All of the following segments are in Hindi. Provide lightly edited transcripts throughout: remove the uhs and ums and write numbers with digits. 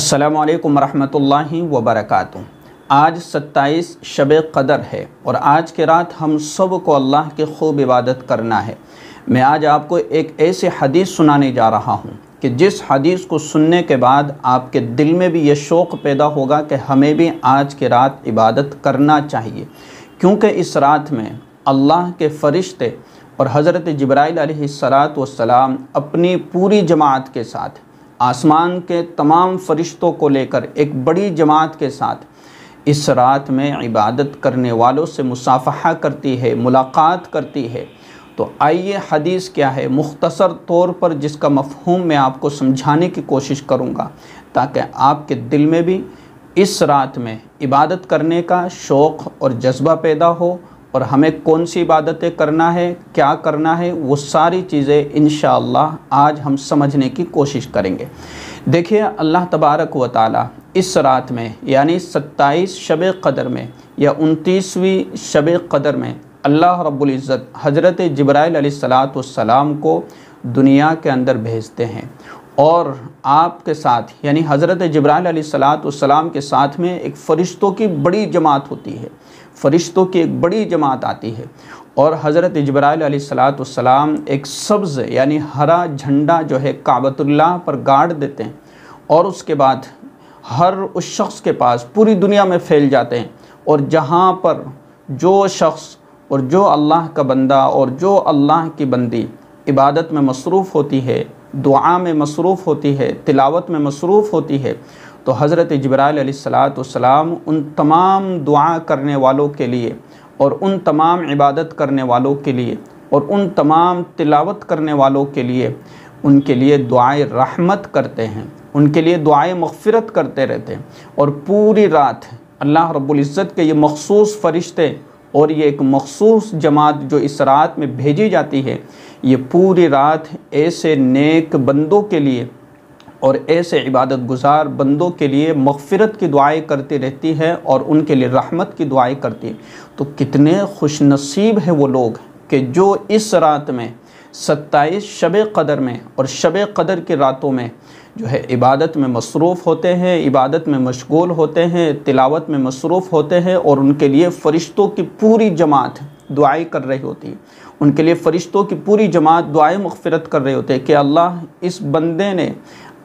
अस्सलामु अलैकुम रहमतुल्लाहि व बरकातुहू। आज 27 शब क़दर है और आज की रात हम सब को अल्लाह की खूब इबादत करना है। मैं आज आपको एक ऐसी हदीस सुनाने जा रहा हूँ कि जिस हदीस को सुनने के बाद आपके दिल में भी ये शौक़ पैदा होगा कि हमें भी आज की रात इबादत करना चाहिए, क्योंकि इस रात में अल्लाह के फ़रिश्ते और हज़रत जिब्राइल अलैहिस्सलातु वस्सलाम अपनी पूरी जमात के साथ, आसमान के तमाम फ़रिश्तों को लेकर एक बड़ी जमात के साथ इस रात में इबादत करने वालों से मुसाफ़हा करती है, मुलाकात करती है। तो आइए हदीस क्या है मुख्तसर तौर पर जिसका मफ़हूम मैं आपको समझाने की कोशिश करूँगा, ताकि आपके दिल में भी इस रात में इबादत करने का शौक़ और जज्बा पैदा हो और हमें कौन सी इबादतें करना है, क्या करना है, वो सारी चीज़ें इंशाअल्लाह आज हम समझने की कोशिश करेंगे। देखिए, अल्लाह तबारक व तआला इस रात में यानी 27 शब क़दर में या 29वीं शब क़दर में अल्लाह रब्बुल इज़्ज़त हज़रत जिब्राइल अलैहिस्सलातु वस्सलाम को दुनिया के अंदर भेजते हैं और आपके साथ यानी हज़रत जिब्राइल अलैहिस्सलातु वस्सलाम के साथ में एक फ़रिश्तों की बड़ी जमात होती है, फ़रिश्तों की एक बड़ी जमात आती है और हज़रत जिब्राइल अलैहिस्सलातु वस्सलाम एक सब्ज़ यानी हरा झंडा जो है काबतुल्लाह पर गाड़ देते हैं और उसके बाद हर उस शख्स के पास पूरी दुनिया में फैल जाते हैं और जहाँ पर जो शख्स और जो अल्लाह का बंदा और जो अल्लाह की बंदी इबादत में मसरूफ़ होती है, दुआ में मसरूफ़ होती है, तिलावत में मसरूफ़ होती है, तो हज़रत जिब्राइल अलैहिस्सलातु वस्सलाम उन तमाम दुआ करने वालों के लिए और उन तमाम इबादत करने वालों के लिए और उन तमाम तिलावत करने वालों के लिए उनके लिए दुआए रहमत करते हैं, उनके लिए दुआए मग़फ़िरत करते रहते हैं। और पूरी रात अल्लाह रब्बुल इज़्ज़त के ये मख़सूस फ़रिश्ते और ये एक मख़सूस जमात जो इस रात में भेजी जाती है, ये पूरी रात ऐसे नेक बंदों के लिए और ऐसे इबादत गुज़ार बंदों के लिए मग़फ़िरत की दुआएं करती रहती है और उनके लिए रहमत की दुआएं करती है। तो कितने खुशनसीब हैं वो लोग कि जो इस रात में 27 शब क़दर में और शब क़दर की रातों में जो है इबादत में मसरूफ़ होते हैं, इबादत में मशगूल होते हैं, तिलावत में मसरूफ़ होते हैं और उनके लिए फ़रिश्तों की पूरी जमात दुआएं कर रही होती है। उनके लिए फ़रिश्तों की पूरी जमात दुआएं मग़फ़िरत कर रहे होते हैं कि अल्लाह इस बंदे ने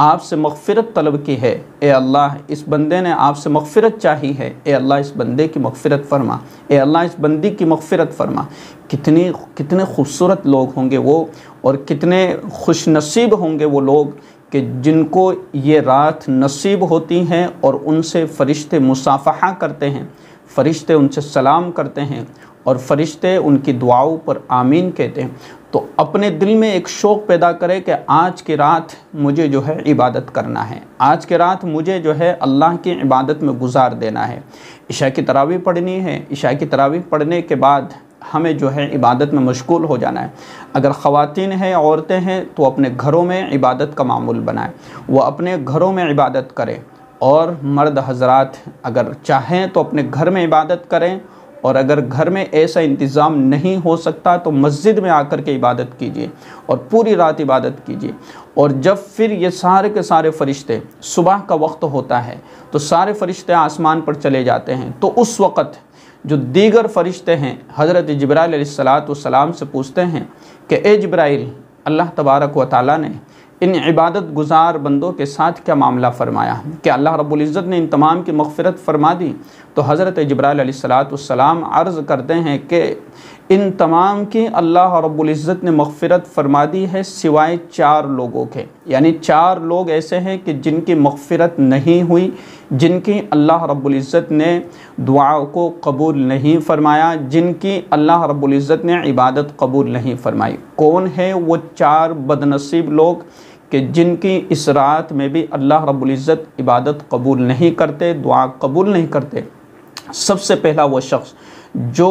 आपसे मग़फ़िरत तलब की है, ए अल्लाह इस बंदे ने आपसे मग़फ़िरत चाही है, ए अल्लाह इस बंदे की मग़फ़िरत फ़रमा, ए अल्लाह इस बंदी की मग़फ़िरत फ़रमा। कितने खूबसूरत लोग होंगे वो और कितने खुशनसीब होंगे वो लोग कि जिनको ये रात नसीब होती हैं और उनसे फ़रिश्ते मुसाफ़हा करते हैं, फ़रिश्ते उनसे सलाम करते हैं और फ़रिश्ते उनकी दुआओं पर आमीन कहते हैं। तो अपने दिल में एक शौक़ पैदा करें कि आज की रात मुझे जो है इबादत करना है, आज की रात मुझे जो है अल्लाह की इबादत में गुजार देना है। इशा की तरावीह पढ़नी है, इशा की तरावीह पढ़ने के बाद हमें जो है इबादत में मशगूल हो जाना है। अगर ख़वातीन हैं, औरतें हैं, तो अपने घरों में इबादत का मामूल बनाएं, वो अपने घरों में इबादत करें और मर्द हज़रात अगर चाहें तो अपने घर में इबादत करें और अगर घर में ऐसा इंतज़ाम नहीं हो सकता तो मस्जिद में आकर के इबादत कीजिए और पूरी रात इबादत कीजिए। और जब फिर ये सारे के सारे फ़रिश्ते सुबह का वक्त होता है तो सारे फ़रिश्ते आसमान पर चले जाते हैं, तो उस वक़्त जो दीगर फ़रिश्ते हैं हज़रत जिब्राइल अलैहिस्सलातु वस्सलाम से पूछते हैं कि ए जिब्राइल, अल्लाह तबारक व तआला ने इन इबादत गुज़ार बंदों के साथ क्या मामला फ़रमाया कि अल्लाह रब्बुल इज़्ज़त ने इन तमाम की मग़फ़िरत फ़रमा दी। तो हज़रत जिब्राइल अलैहिस्सलातु वस्सलाम अर्ज़ करते हैं कि इन तमाम की अल्लाह रब्बुल इज़्ज़त ने मग़फ़िरत फ़रमा दी है सिवाय 4 लोगों के, यानी 4 लोग ऐसे हैं कि जिनकी मग़फ़िरत नहीं हुई, जिनकी अल्लाह रब्बुल इज़्ज़त ने दुआ को कबूल नहीं फ़रमाया, जिनकी अल्लाह रब्बुल इज़्ज़त ने इबादत कबूल नहीं फ़रमाई। कौन है वो 4 बदनसीब लोग कि जिनकी इस रात में भी अल्लाह रब्बुल इज़्ज़त इबादत कबूल नहीं करते, दुआ कबूल नहीं करते। सबसे पहला वो शख्स जो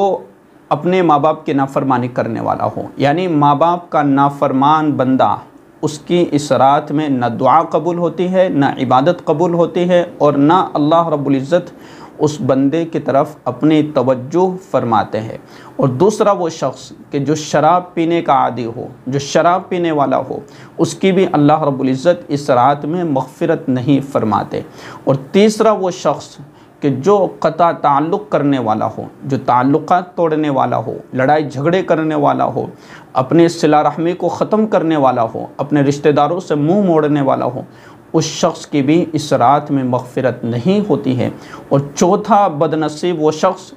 अपने माँ बाप की नाफरमानी करने वाला हो, यानी माँ बाप का नाफरमान बंदा, उसकी इस रात में न दुआ कबूल होती है, न इबादत कबूल होती है और न अल्लाह रब्बुल इज़्ज़त उस बंदे की तरफ अपनी तवज्जो फरमाते हैं। और दूसरा वो शख्स कि जो शराब पीने का आदी हो, जो शराब पीने वाला हो, उसकी भी अल्लाह रब्बुल इज़्ज़त इस रात में मग़फ़िरत नहीं फरमाते। और तीसरा वो शख्स कि जो क़ता ताल्लुक़ करने वाला हो, जो ताल्लुक़ात तोड़ने वाला हो, लड़ाई झगड़े करने वाला हो, अपने सिला रहमी को ख़त्म करने वाला हो, अपने रिश्तेदारों से मुँह मोड़ने वाला हो, उस शख्स की भी इस रात में मग़फ़िरत नहीं होती है। और चौथा बदनसीब वो शख्स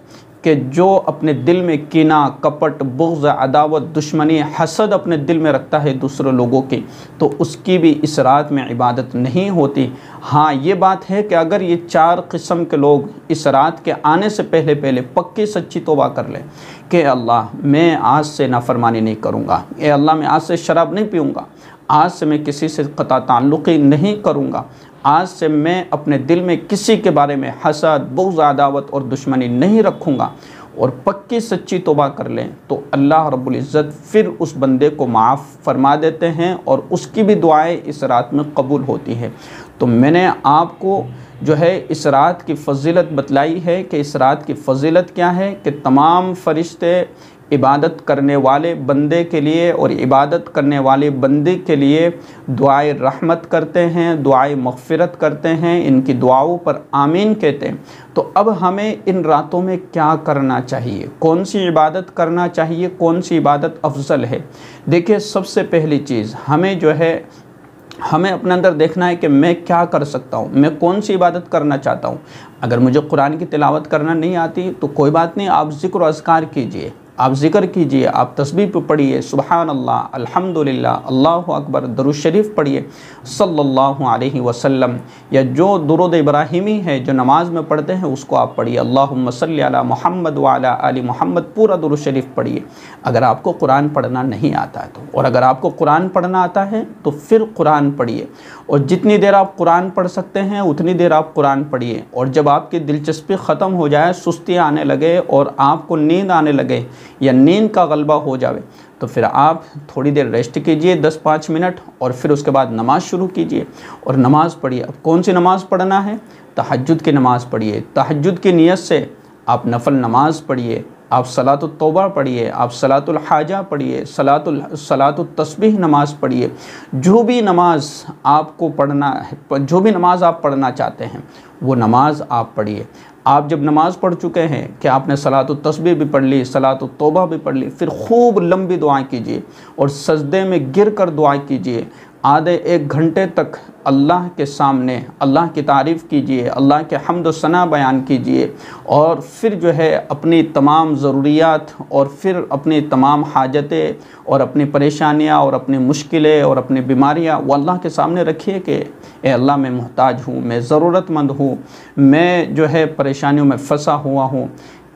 कि जो अपने दिल में कीना, कपट, बुग़्ज़, अदावत, दुश्मनी, हसद अपने दिल में रखता है दूसरे लोगों की, तो उसकी भी इस रात में इबादत नहीं होती। हाँ, ये बात है कि अगर ये 4 किस्म के लोग इस रात के आने से पहले पहले पक्की सच्ची तौबा कर लें कि अल्लाह मैं आज से नाफरमानी नहीं करूँगा, ए अल्लाह मैं आज से शराब नहीं पीऊँगा, आज से मैं किसी से क़ता ताल्लुक़ नहीं करूँगा, आज से मैं अपने दिल में किसी के बारे में हसद, बुग़्ज़, अदावत और दुश्मनी नहीं रखूँगा, और पक्की सच्ची तौबा कर लें, तो अल्लाह रब्बुल इज़्ज़त फिर उस बंदे को माफ़ फरमा देते हैं और उसकी भी दुआएं इस रात में कबूल होती है। तो मैंने आपको जो है इस रात की फ़जीलत बतलाई है कि इस रात की फ़जीलत क्या है कि तमाम फ़रिश्ते इबादत करने वाले बंदे के लिए और इबादत करने वाले बंदे के लिए दुआए रहमत करते हैं, दुआए मग़फ़िरत करते हैं, इनकी दुआओं पर आमीन कहते हैं। तो अब हमें इन रातों में क्या करना चाहिए, कौन सी इबादत करना चाहिए, कौन सी इबादत अफजल है? देखिए, सबसे पहली चीज़ हमें अपने अंदर देखना है कि मैं क्या कर सकता हूँ, मैं कौन सी इबादत करना चाहता हूँ। अगर मुझे कुरान की तिलावत करना नहीं आती तो कोई बात नहीं, आप ज़िक्र अज़कार कीजिए, आप ज़िक्र कीजिए, आप तस्बीह पढ़िए, सुबहान अल्लाह, अल्हम्दुलिल्लाह, अल्लाहु अकबर, दरूद शरीफ पढ़िए सल्लल्लाहु अलैहि वसल्लम, या जो दुरूद इब्राहिमी है जो नमाज में पढ़ते हैं उसको आप पढ़िए, अल्लाहुम्मा सल्ली अला मुहम्मद व अला आलि मुहम्मद, पूरा दुरूद शरीफ पढ़िए अगर आपको कुरान पढ़ना नहीं आता है तो। और अगर आपको कुरान पढ़ना आता है तो फिर कुरान पढ़िए, और जितनी देर आप कुरान पढ़ सकते हैं उतनी देर आप कुरान पढ़िए। और जब आपकी दिलचस्पी ख़त्म हो जाए, सुस्ती आने लगे और आपको नींद आने लगे या नींद का गलबा हो जावे, तो फिर आप थोड़ी देर रेस्ट कीजिए 10-5 मिनट, और फिर उसके बाद नमाज़ शुरू कीजिए और नमाज़ पढ़िए। अब कौन सी नमाज़ पढ़ना है? तहज्जुद की नमाज़ पढ़िए। तहज्जुद की नीयत से आप नफल नमाज़ पढ़िए, आप सलातुत तौबा पढ़िए, आप सलातुल हाजा पढ़िए, सलातुत तस्बीह नमाज़ पढ़िए। जो भी नमाज आपको पढ़ना है, जो भी नमाज़ आप पढ़ना चाहते हैं वो नमाज आप पढ़िए। आप जब नमाज़ पढ़ चुके हैं कि आपने सलातुत तस्बीह भी पढ़ ली, सलातुत तौबा भी पढ़ ली, फिर खूब लंबी दुआएं कीजिए और सजदे में गिर कर दुआएं कीजिए। आधे 1 घंटे तक अल्लाह के सामने अल्लाह की तारीफ़ कीजिए, अल्लाह के हम्द व सना बयान कीजिए, और फिर जो है अपनी तमाम ज़रूरियात और फिर अपनी तमाम हाजतें और अपनी परेशानियाँ और अपनी मुश्किलें और अपनी बीमारियाँ वो अल्लाह के सामने रखिए कि ए अल्लाह मैं मोहताज हूँ, मैं ज़रूरतमंद हूँ, मैं जो है परेशानियों में फंसा हुआ हूँ।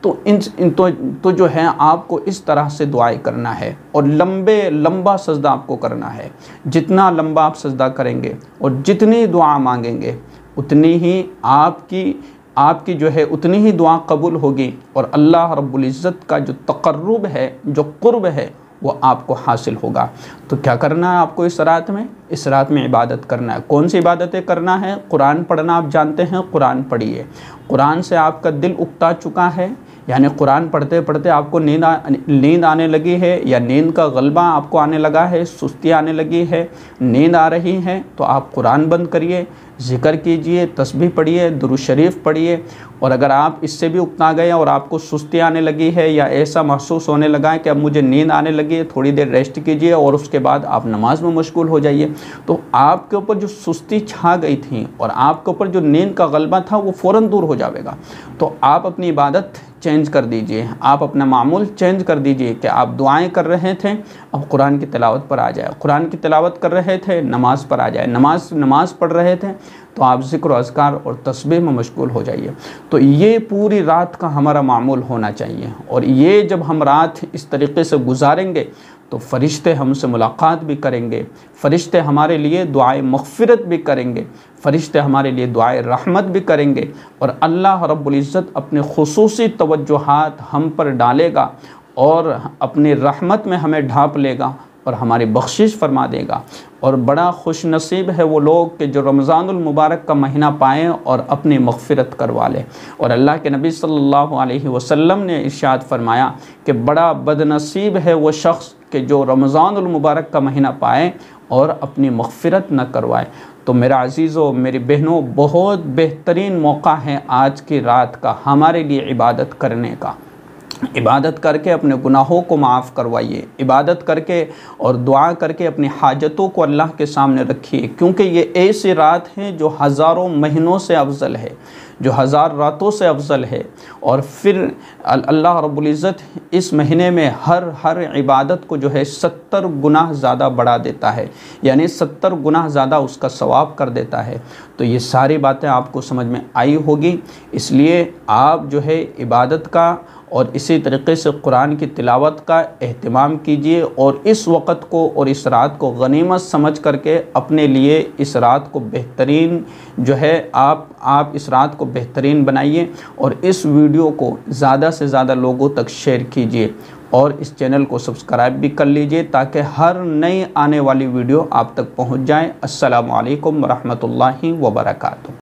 तो जो है आपको इस तरह से दुआएं करना है, और लंबा सजदा आपको करना है। जितना लंबा आप सजदा करेंगे और जितनी दुआ मांगेंगे उतनी ही आपकी जो है उतनी ही दुआ कबूल होगी, और अल्लाह रब्बुल इज़्ज़त का जो तक़र्रुब है, जो क़ुर्ब है, वो आपको हासिल होगा। तो क्या करना है आपको इस रात में? इस रात में इबादत करना है। कौन सी इबादतें करना है? कुरान पढ़ना आप जानते हैं, कुरान पढ़िए। कुरान से आपका दिल उकता चुका है, यानी कुरान पढ़ते पढ़ते आपको नींद आने लगी है, या नींद का गलबा आपको आने लगा है, सुस्ती आने लगी है, नींद आ रही है, तो आप कुरान बंद करिए, ज़िक्र कीजिए, तस्बीह पढ़िए, दुरूद शरीफ पढ़िए। और अगर आप इससे भी उकता गए और आपको सुस्ती आने लगी है या ऐसा महसूस होने लगा है कि अब मुझे नींद आने लगी है, थोड़ी देर रेस्ट कीजिए और उसके बाद आप नमाज में मशगूल हो जाइए। तो आपके ऊपर जो सुस्ती छा गई थी और आपके ऊपर जो नींद का गलबा था वो फ़ौरन दूर हो जाएगा। तो आप अपनी इबादत चेंज कर दीजिए, आप अपना मामूल चेंज कर दीजिए कि आप दुआएं कर रहे थे, अब कुरान की तिलावत पर आ जाए। कुरान की तिलावत कर रहे थे, नमाज़ पर आ जाए। नमाज पढ़ रहे थे तो आप ज़िक्र अज़कार और तस्बीह में मशगूल हो जाइए। तो ये पूरी रात का हमारा मामूल होना चाहिए, और ये जब हम रात इस तरीक़े से गुजारेंगे तो फ़रिश्ते हमसे मुलाकात भी करेंगे, फ़रिश्ते हमारे लिए दुआए मग़फ़िरत भी करेंगे, फ़रिश्ते हमारे लिए दुआए रहमत भी करेंगे, और अल्लाह रब्बुल इज़्ज़त अपने ख़ुसूसी तवज्जुहात हम पर डालेगा और अपनी रहमत में हमें ढाँप लेगा, और हमारी बख्शिश फरमा देगा। और बड़ा खुश नसीब है वो लोग कि जो रमज़ानुल मुबारक का महीना पाएँ और अपनी मग़फ़िरत करवा लें। और अल्लाह के नबी सल्लल्लाहु अलैहि वसल्लम ने इरशाद फरमाया कि बड़ा बदनसीब है वो शख्स कि जो रमज़ानुल मुबारक का महीना पाए और अपनी मग़फ़िरत न करवाए। तो मेरा अज़ीज़ों, मेरी बहनों, बहुत बेहतरीन मौका है आज की रात का हमारे लिए इबादत करने का। इबादत करके अपने गुनाहों को माफ़ करवाइए, इबादत करके और दुआ करके अपनी हाजतों को अल्लाह के सामने रखिए, क्योंकि ये ऐसी रात है जो हज़ारों महीनों से अफजल है, जो हज़ार रातों से अफजल है। और फिर अल्लाह रब्बुल इज़्ज़त इस महीने में हर इबादत को जो है 70 गुना ज़्यादा बढ़ा देता है, यानी 70 गुना ज़्यादा उसका सवाब कर देता है। तो ये सारी बातें आपको समझ में आई होगी, इसलिए आप जो है इबादत का और इसी तरीके से कुरान की तिलावत का एहतिमाम कीजिए और इस वक़्त को और इस रात को गनीमत समझ करके अपने लिए इस रात को बेहतरीन जो है आप इस रात को बेहतरीन बनाइए और इस वीडियो को ज़्यादा से ज़्यादा लोगों तक शेयर कीजिए और इस चैनल को सब्सक्राइब भी कर लीजिए ताकि हर नई आने वाली वीडियो आप तक पहुंच जाए। अस्सलामु अलैकुम व रहमतुल्लाहि व बरकातुहू।